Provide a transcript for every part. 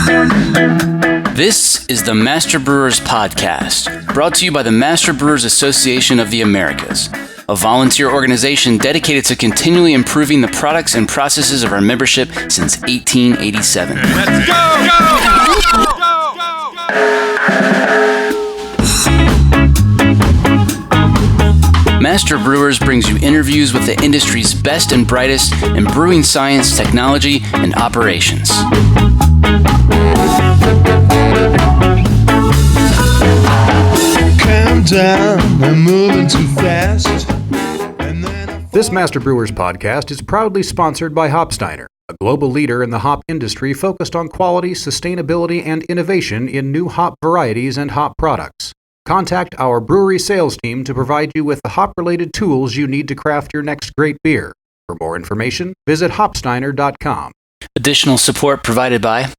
This is the Master Brewers Podcast, brought to you by the Master Brewers Association of the Americas, a volunteer organization dedicated to continually improving the products and processes of our membership since 1887. Let's go! Master Brewers brings you interviews with the industry's best and brightest in brewing science, technology, and operations. Calm down, I'm moving too fast. This Master Brewers podcast is proudly sponsored by Hopsteiner, a global leader in the hop industry focused on quality, sustainability, and innovation in new hop varieties and hop products. Contact our brewery sales team to provide you with the hop-related tools you need to craft your next great beer. For more information, visit hopsteiner.com. Additional support provided by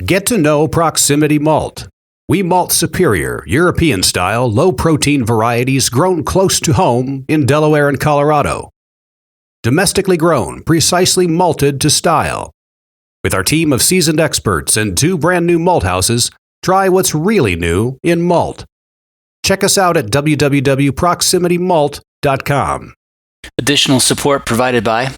Get to know Proximity Malt. We malt superior, European-style, low-protein varieties grown close to home in Delaware and Colorado. Domestically grown, precisely malted to style. With our team of seasoned experts and 2 brand-new malt houses, try what's really new in malt. Check us out at www.proximitymalt.com. Additional support provided by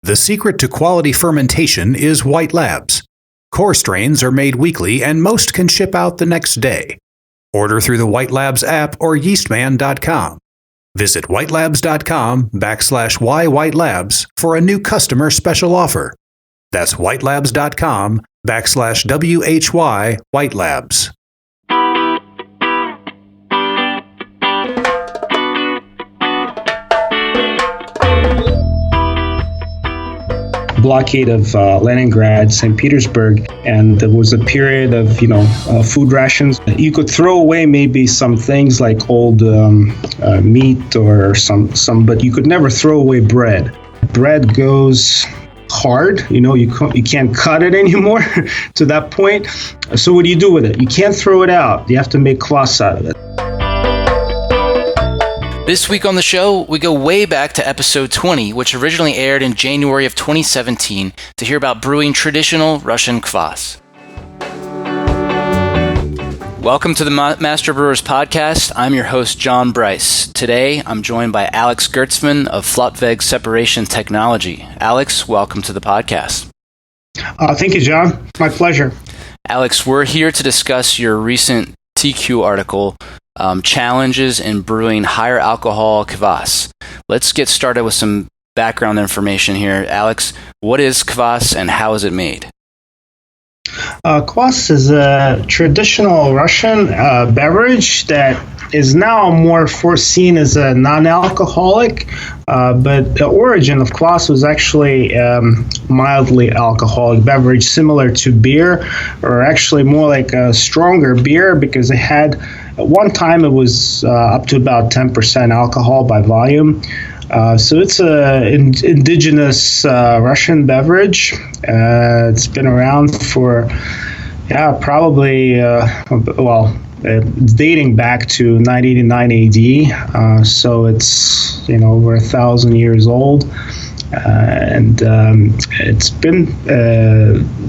The secret to quality fermentation is White Labs. Core strains are made weekly and most can ship out the next day. Order through the White Labs app or yeastman.com. Visit whitelabs.com/whywhitelabs for a new customer special offer. That's whitelabs.com/WHY Whitelabs. Blockade of Leningrad, St. Petersburg, and there was a period of, food rations. You could throw away maybe some things like old meat or some, but you could never throw away bread. Bread goes hard, you can't cut it anymore to that point. So what do you do with it? You can't throw it out. You have to make kvass out of it. This week on the show, we go way back to episode 20, which originally aired in January of 2017, to hear about brewing traditional Russian kvass. Welcome to the Master Brewers Podcast. I'm your host, John Bryce. Today, I'm joined by Alex Gertsman of Flotweg Separation Technology. Alex, welcome to the podcast. Thank you, John. My pleasure. Alex, we're here to discuss your recent TQ article, Challenges in Brewing Higher Alcohol Kvass. Let's get started with some background information here. Alex, what is kvass and how is it made? Kvass is a traditional Russian beverage that is now more foreseen as a non-alcoholic, but the origin of kvass was actually mildly alcoholic beverage similar to beer, or actually more like a stronger beer, because it had, at one time it was up to about 10% alcohol by volume. So it's an indigenous Russian beverage. It's been around for, probably, it's dating back to 989 AD. So it's, over 1,000 years old. And it's been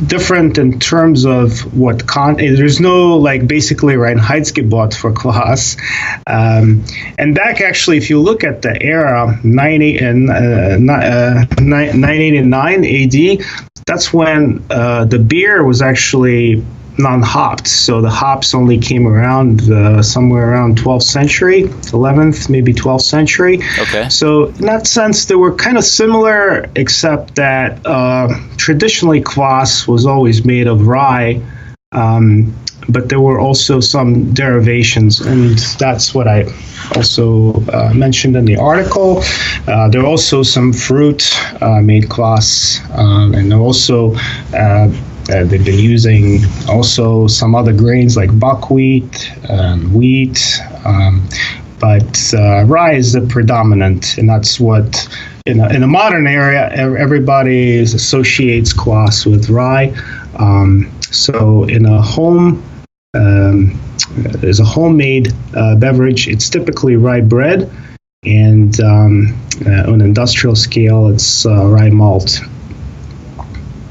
different in terms of what there's no basically Reinheitsgebot for kvass. And back actually, if you look at the era 989 AD, that's when the beer was actually non-hopped. So the hops only came around somewhere around 12th century, 11th, maybe 12th century. Okay. So in that sense, they were kind of similar, except that traditionally kvass was always made of rye, but there were also some derivations, and that's what I also mentioned in the article. There are also some fruit made kvass, and there also they've been using also some other grains like buckwheat and wheat, but rye is the predominant, and that's what in a modern area everybody associates kvass with rye. So in a home, there's a homemade beverage. It's typically rye bread, and on an industrial scale, it's rye malt.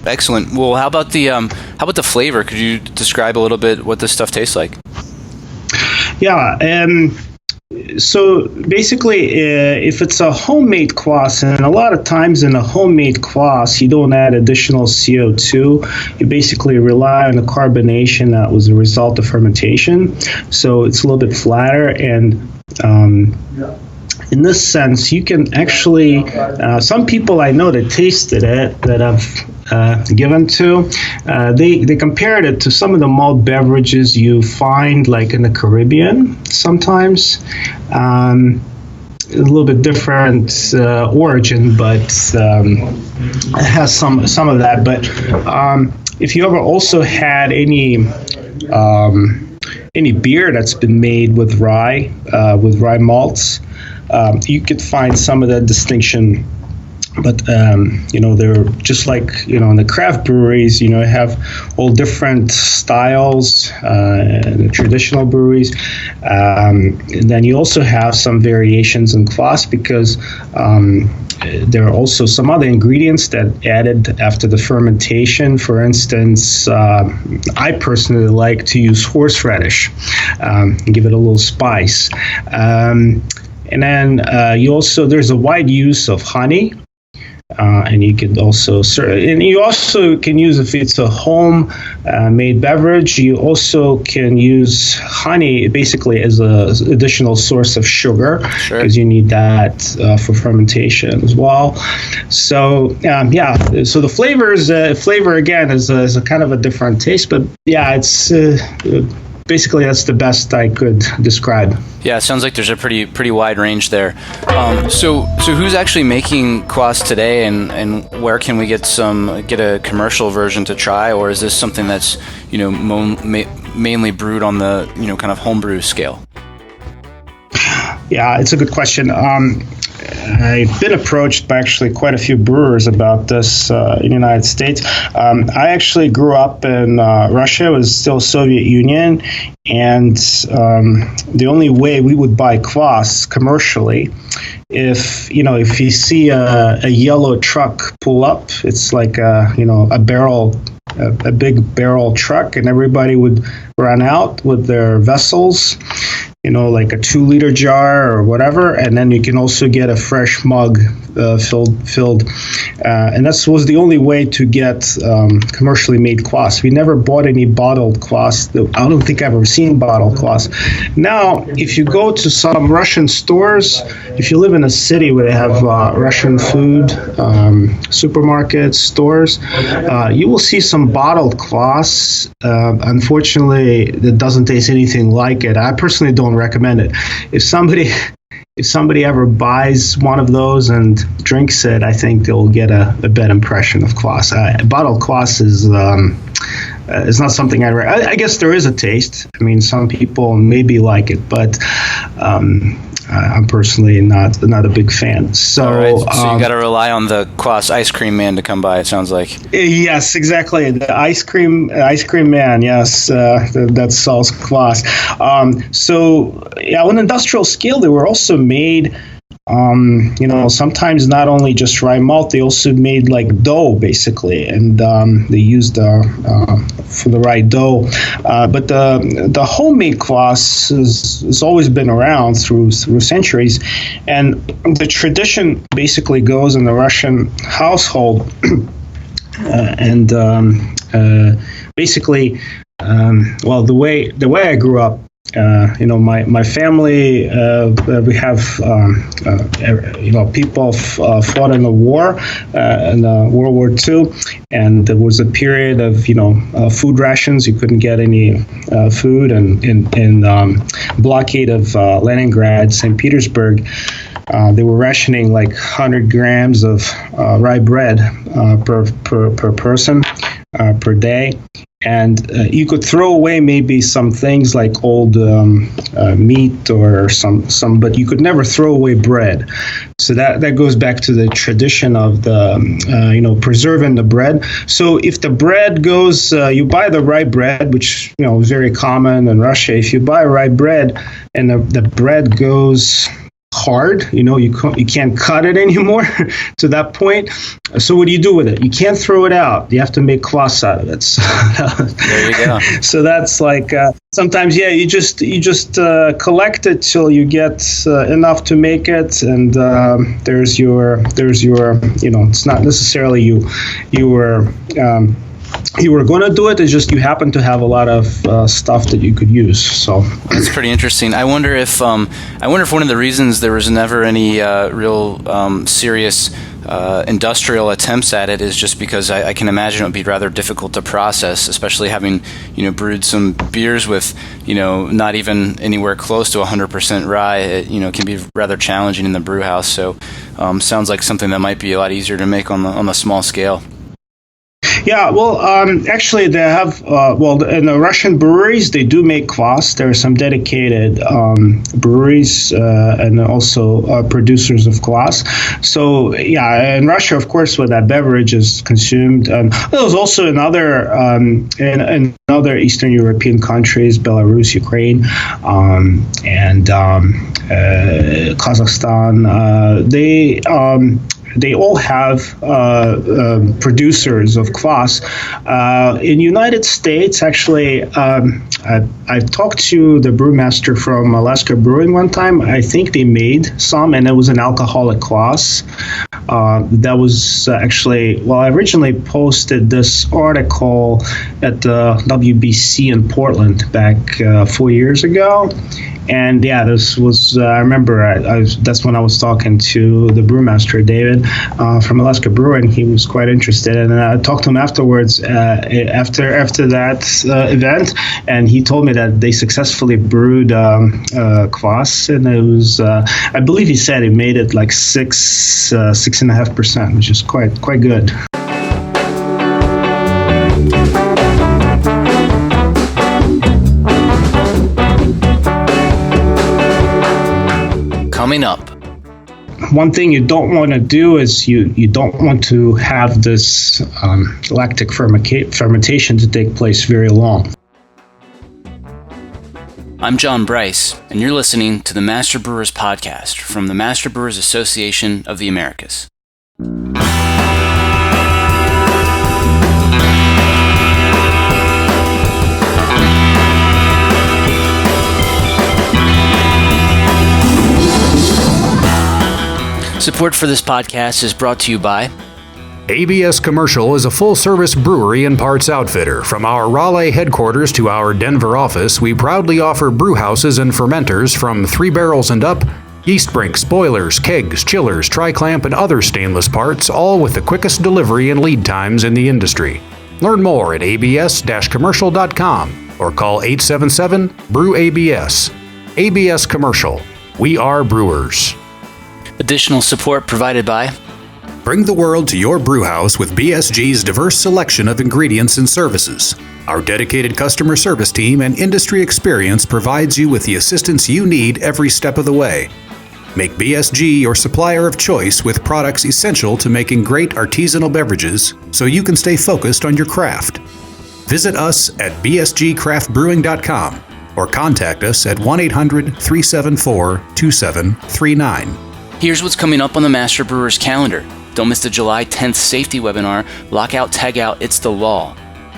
Excellent. Well, how about the flavor? Could you describe a little bit what this stuff tastes like? Yeah. So basically, if it's a homemade kvass, and a lot of times in a homemade kvass, you don't add additional CO2. You basically rely on the carbonation that was a result of fermentation. So it's a little bit flatter, and in this sense, you can actually, some people I know that tasted it, that I've given to, they compared it to some of the malt beverages you find like in the Caribbean sometimes. A little bit different origin, but it has some of that. But if you ever also had any beer that's been made with rye malts, you could find some of that distinction. But they're just like in the craft breweries, have all different styles, the traditional breweries, and then you also have some variations in kvass because there are also some other ingredients that added after the fermentation. For instance, I personally like to use horseradish, give it a little spice, and then there's a wide use of honey. And you can also can use, if it's a home made beverage, you also can use honey basically as a additional source of sugar, because you need that for fermentation as well. So so the flavor again is a kind of a different taste, but it's basically that's the best I could describe. Yeah, it sounds like there's a pretty wide range there. So who's actually making kvass today, and where can we get a commercial version to try, or is this something that's mainly brewed on the kind of homebrew scale? Yeah, it's a good question. I've been approached by actually quite a few brewers about this in the United States. I actually grew up in Russia. It was still Soviet Union, and the only way we would buy kvass commercially, if you see a yellow truck pull up, it's like a big barrel truck, and everybody would run out with their vessels, like a 2-liter jar or whatever, and then you can also get a fresh mug filled, and that was the only way to get commercially made kvass. We never bought any bottled kvass. I don't think I've ever seen bottled kvass. Now, if you go to some Russian stores, if you live in a city where they have Russian food, supermarkets, stores, you will see some bottled kvass. Unfortunately, it doesn't taste anything like it. I personally don't recommend it. If somebody ever buys one of those and drinks it, I think they'll get a bad impression of kvass. Bottled kvass is not something I guess there is a taste. I mean, some people maybe like it, but I'm personally not a big fan. So, all right. So you got to rely on the Kvass ice cream man to come by, it sounds like. Yes, exactly. The ice cream man. Yes, that sells Kvass. On an industrial scale, they were also made. Sometimes not only just rye malt, they also made like dough basically, and they used for the rye dough. But the homemade kvass has always been around through centuries, and the tradition basically goes in the Russian household, the way I grew up. My family, we have, people fought in the war, in World War II, and there was a period of, food rations. You couldn't get any food, and in blockade of Leningrad, St. Petersburg, they were rationing like 100 grams of rye bread per person per day. And you could throw away maybe some things like old meat or some, but you could never throw away bread. So that goes back to the tradition of the, preserving the bread. So if the bread goes, you buy the rye bread, which, is very common in Russia. If you buy rye bread and the bread goes hard. You can't cut it anymore to that point. So what do you do with it? You can't throw it out. You have to make kvass out of it. So, there you go. So that's like sometimes, you just collect it till you get enough to make it, and there's your it's not necessarily you were going to do it. It's just you happen to have a lot of stuff that you could use. So that's pretty interesting. I wonder if one of the reasons there was never any real serious industrial attempts at it is just because I can imagine it would be rather difficult to process, especially having brewed some beers with not even anywhere close to 100% rye. It can be rather challenging in the brew house. So sounds like something that might be a lot easier to make on the small scale. Yeah, well, actually, they have, in the Russian breweries, they do make kvass. There are some dedicated breweries and also producers of kvass. So, yeah, in Russia, of course, where that beverage is consumed. There's also in other Eastern European countries, Belarus, Ukraine, and Kazakhstan. They all have producers of kvass. In United States, actually, I talked to the brewmaster from Alaska Brewing one time. I think they made some, and it was an alcoholic kvass. That was actually, I originally posted this article at the WBC in Portland back 4 years ago. And yeah, this was, I remember that's when I was talking to the brewmaster, David, from Alaska Brewing. He was quite interested. And I talked to him afterwards, after that event. And he told me that they successfully brewed kvass. And it was, I believe he said it made it like 6.5%, which is quite good. Coming up. One thing you don't want to do is you don't want to have this lactic fermentation to take place very long. I'm John Bryce, and you're listening to the Master Brewers Podcast from the Master Brewers Association of the Americas. Support for this podcast is brought to you by ABS Commercial is a full-service brewery and parts outfitter. From our Raleigh headquarters to our Denver office, we proudly offer brew houses and fermenters from 3 barrels and up, yeast brinks, boilers, kegs, chillers, tri-clamp, and other stainless parts, all with the quickest delivery and lead times in the industry. Learn more at abs-commercial.com or call 877-BREW-ABS. ABS Commercial. We are brewers. Additional support provided by Bring the world to your brewhouse with BSG's diverse selection of ingredients and services. Our dedicated customer service team and industry experience provides you with the assistance you need every step of the way. Make BSG your supplier of choice with products essential to making great artisanal beverages so you can stay focused on your craft. Visit us at bsgcraftbrewing.com or contact us at 1-800-374-2739. Here's what's coming up on the Master Brewers calendar. Don't miss the July 10th safety webinar, Lockout, Tagout, It's the Law.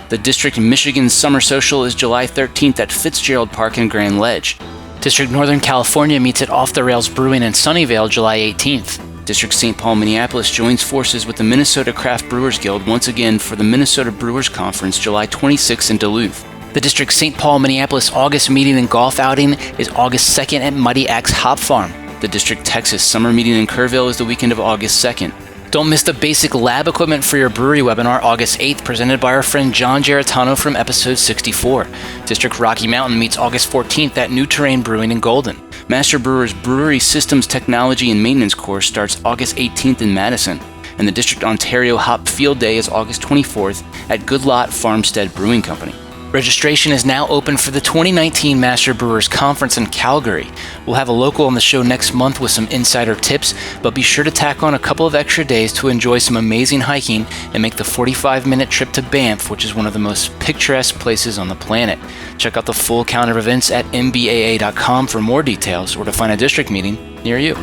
The District Michigan Summer Social is July 13th at Fitzgerald Park in Grand Ledge. District Northern California meets at Off the Rails Brewing in Sunnyvale July 18th. District St. Paul, Minneapolis joins forces with the Minnesota Craft Brewers Guild once again for the Minnesota Brewers Conference July 26th in Duluth. The District St. Paul, Minneapolis August meeting and golf outing is August 2nd at Muddy Axe Hop Farm. The District Texas Summer Meeting in Kerrville is the weekend of August 2nd. Don't miss the Basic Lab Equipment for Your Brewery webinar August 8th, presented by our friend John Geritano from episode 64. District Rocky Mountain meets August 14th at New Terrain Brewing in Golden. Master Brewers Brewery Systems Technology and Maintenance course starts August 18th in Madison. And the District Ontario Hop Field Day is August 24th at Goodlot Farmstead Brewing Company. Registration is now open for the 2019 Master Brewers Conference in Calgary. We'll have a local on the show next month with some insider tips, but be sure to tack on a couple of extra days to enjoy some amazing hiking and make the 45-minute trip to Banff, which is one of the most picturesque places on the planet. Check out the full calendar of events at MBAA.com for more details or to find a district meeting. near you.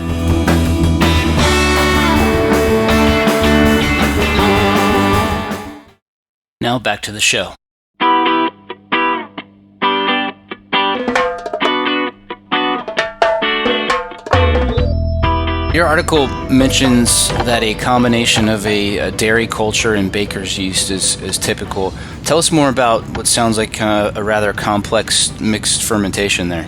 Now back to the show. Your article mentions that a combination of a dairy culture and baker's yeast is typical. Tell us more about what sounds like a rather complex mixed fermentation there.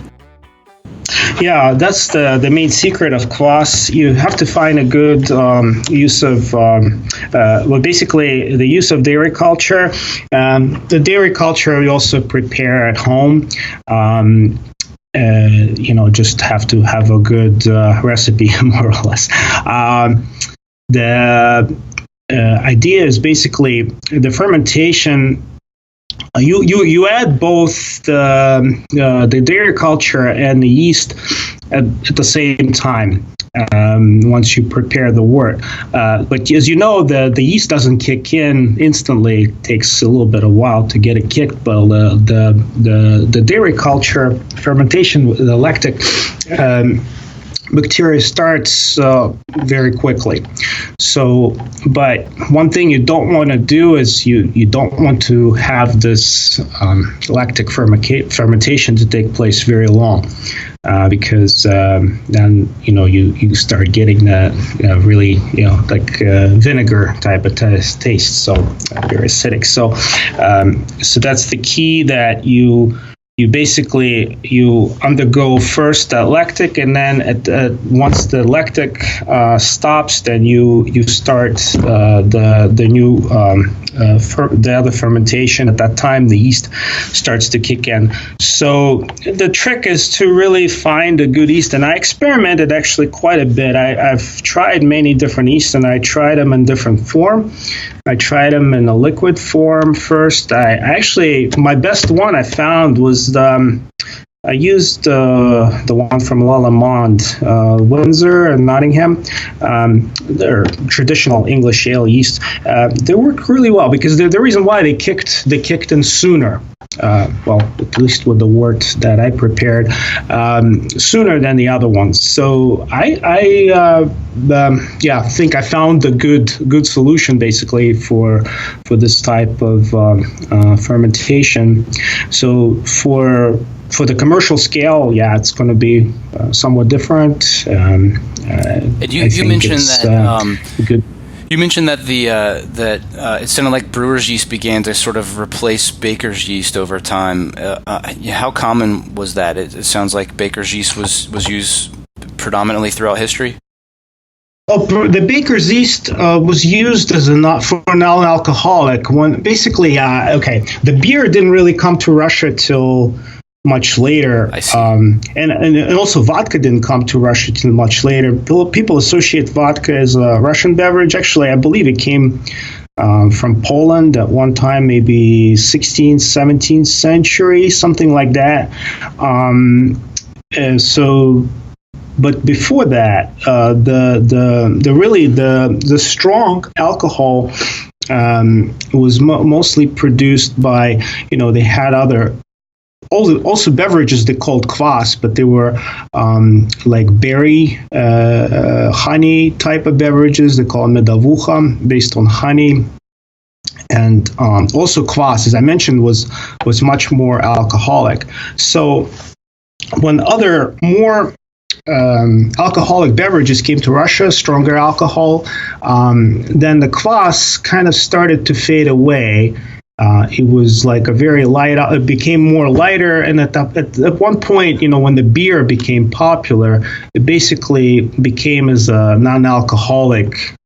Yeah, that's the main secret of Kvass. You have to find a good use of, basically the use of dairy culture. The dairy culture we also prepare at home. Just have to have a good recipe, more or less. The idea is basically the fermentation. You add both the dairy culture and the yeast at the same time once you prepare the wort. But as you know, the yeast doesn't kick in instantly. It takes a little bit of while to get it kicked. But the dairy culture fermentation, the lactic bacteria starts very quickly. So, but one thing you don't want to do is you don't want to have this lactic fermentation to take place very long, because then you start getting that really like vinegar type of taste, so very acidic. So that's the key, that you basically undergo first the lactic, and then once the lactic stops, then you start the new the other fermentation. At that time, the yeast starts to kick in. So the trick is to really find a good yeast, and I experimented actually quite a bit. I've tried many different yeasts, and I tried them in different form. I tried them in a liquid form first. My best one I found was I used the one from Lallemand, Windsor and Nottingham. They're traditional English ale yeast. They work really well because the reason why they kicked in sooner. At least with the wort that I prepared, sooner than the other ones. So I think I found a good solution basically for this type of fermentation. So for the commercial scale, it's going to be somewhat different. And you mentioned that good. You mentioned that it sounded like brewer's yeast began to sort of replace baker's yeast over time. How common was that? It sounds like baker's yeast was used predominantly throughout history. The baker's yeast was used for non-alcoholic. The beer didn't really come to Russia till much later. I see. And also vodka didn't come to Russia till much later. People associate vodka as a Russian beverage. Actually, I believe it came from Poland at one time, maybe 16th, 17th century, something like that. But before that, the strong alcohol was mostly produced by, they had other. Also beverages they called Kvass, but they were like berry, honey type of beverages. They call medavucha, based on honey. And also Kvass, as I mentioned, was much more alcoholic. So when other more alcoholic beverages came to Russia, stronger alcohol, then the Kvass kind of started to fade away. It was like a very light. It became more lighter, and at one point, when the beer became popular, it basically became as a non-alcoholic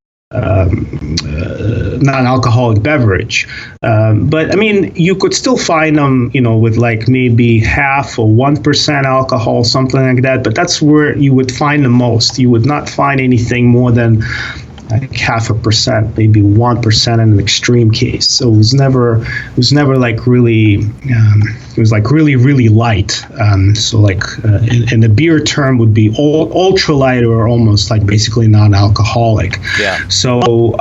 beverage. But I mean, you could still find them, with like maybe 0.5% or 1% alcohol, something like that. But that's where you would find the most. You would not find anything more than like 0.5%, maybe 1% in an extreme case. So it was never like really, it was like really, really light. So like in the beer term would be ultra light, or almost like basically non-alcoholic. Yeah. So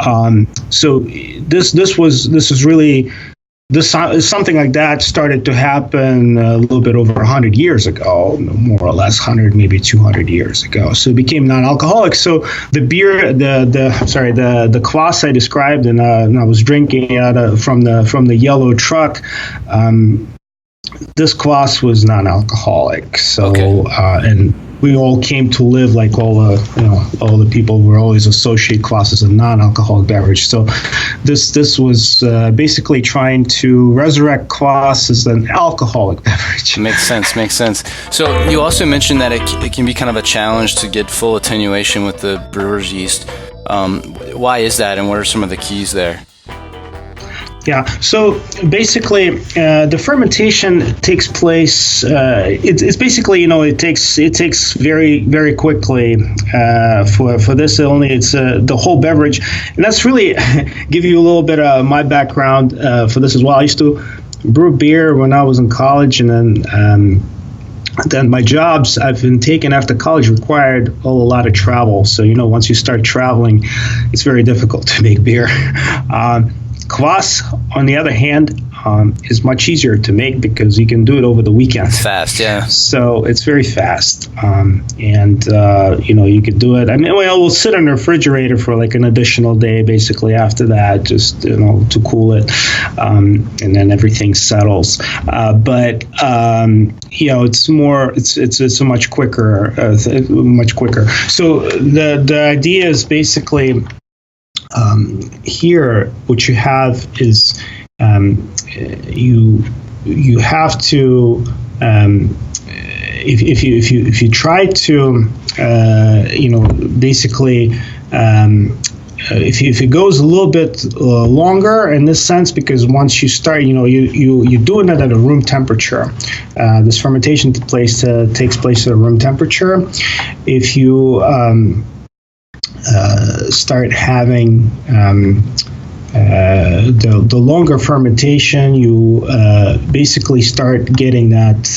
this was really something like that started to happen a little bit over 100 years ago, more or less 100, maybe 200 years ago. So it became non-alcoholic. So the beer, the Kvass I described, and I was drinking from the yellow truck. This Kvass was non-alcoholic. So and we all came to live like all the people were always associate Kvass as a non-alcoholic beverage. So this was basically trying to resurrect Kvass as an alcoholic beverage. Makes sense. So you also mentioned that it can be kind of a challenge to get full attenuation with the brewer's yeast. Why is that, and what are some of the keys there? Yeah, so basically, the fermentation takes place. It's basically, it takes very, very quickly. For this, it's the whole beverage, and that's really give you a little bit of my background for this as well. I used to brew beer when I was in college, and then my jobs I've been taking after college required a lot of travel. So once you start traveling, it's very difficult to make beer. Kvass, on the other hand, is much easier to make because you can do it over the weekend. It's fast, yeah. So it's very fast, and you could do it. We'll sit in the refrigerator for like an additional day, basically after that, just to cool it, and then everything settles. But it's more, it's a much quicker. So the idea is basically. Here, what you have is you have to if you try to basically if it goes a little bit longer in this sense, because once you start, you're doing it at a room temperature. This fermentation takes place at a room temperature. If you start having the longer fermentation, you basically start getting that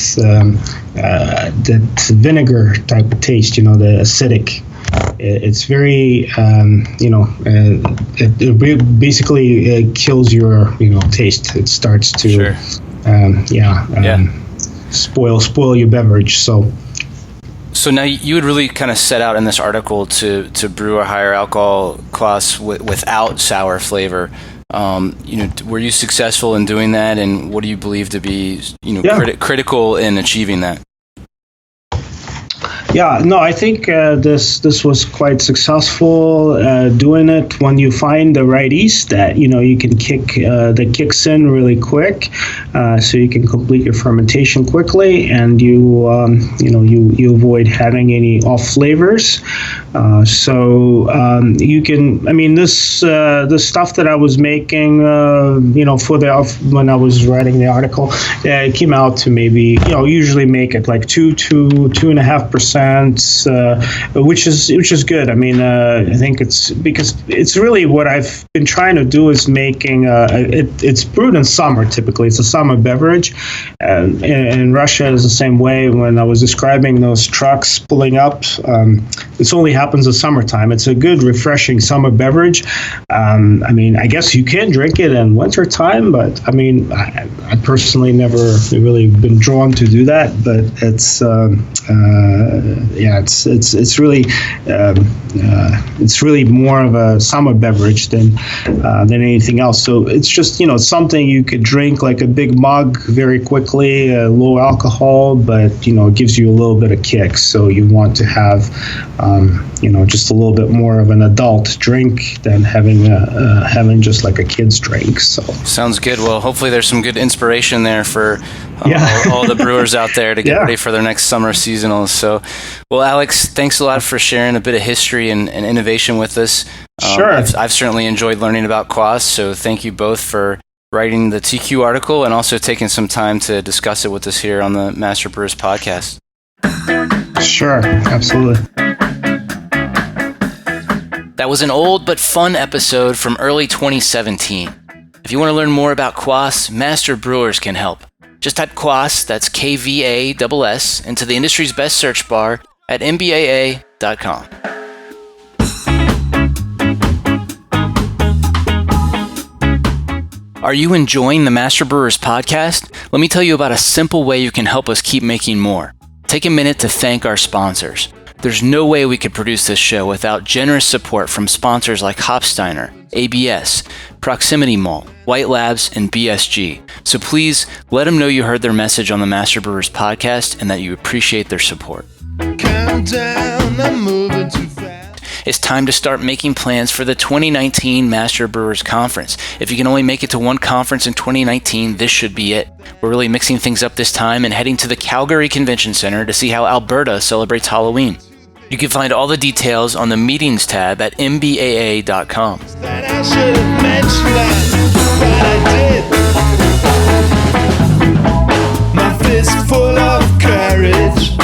vinegar type of taste. The acidic. It's very it basically kills your taste. It starts to spoil your beverage. So now you would really kind of set out in this article to brew a higher alcohol Kvass without sour flavor. Were you successful in doing that, and what do you believe to be critical in achieving that? Yeah, no, I think this was quite successful doing it when you find the right yeast that you can that kicks in really quick, so you can complete your fermentation quickly, and you avoid having any off flavors. You can. The stuff that I was making, when I was writing the article, it came out to maybe usually make it like 2.5%. Which is good. I think it's because it's really what I've been trying to do is making it's brewed in summer. Typically, it's a summer beverage. In Russia, is the same way. When I was describing those trucks pulling up, it only happens in summertime. It's a good, refreshing summer beverage. I guess you can drink it in wintertime, but I personally never really been drawn to do that. But it's really more of a summer beverage than anything else. So it's just something you could drink like a big mug very quickly, low alcohol, but it gives you a little bit of kick. So you want to have just a little bit more of an adult drink than having just like a kid's drink. So sounds good. Well, hopefully there's some good inspiration there for all the brewers out there to get ready for their next summer seasonals. So, well, Alex, thanks a lot for sharing a bit of history and innovation with us. Sure. I've certainly enjoyed learning about Kvass, so thank you both for writing the TQ article and also taking some time to discuss it with us here on the Master Brewers podcast. Sure, absolutely. That was an old but fun episode from early 2017. If you want to learn more about Kvass, Master Brewers can help. Just type Kvass, that's Kvass, into the industry's best search bar at MBAA.com. Are you enjoying the Master Brewers podcast? Let me tell you about a simple way you can help us keep making more. Take a minute to thank our sponsors. There's no way we could produce this show without generous support from sponsors like Hopsteiner, ABS, Proximity Malt, White Labs, and BSG. So please let them know you heard their message on the Master Brewers podcast and that you appreciate their support. Countdown, I'm moving too fast. It's time to start making plans for the 2019 Master Brewers Conference. If you can only make it to one conference in 2019, this should be it. We're really mixing things up this time and heading to the Calgary Convention Center to see how Alberta celebrates Halloween. You can find all the details on the meetings tab at mbaa.com. That I should have mentioned that, but I did. My fist full of courage,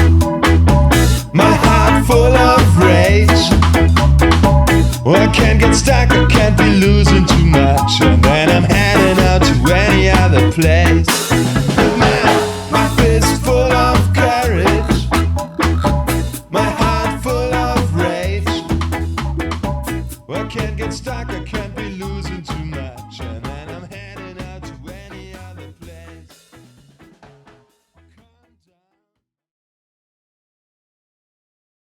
my heart full of rage. Oh, I can't get stuck, I can't be losing too much.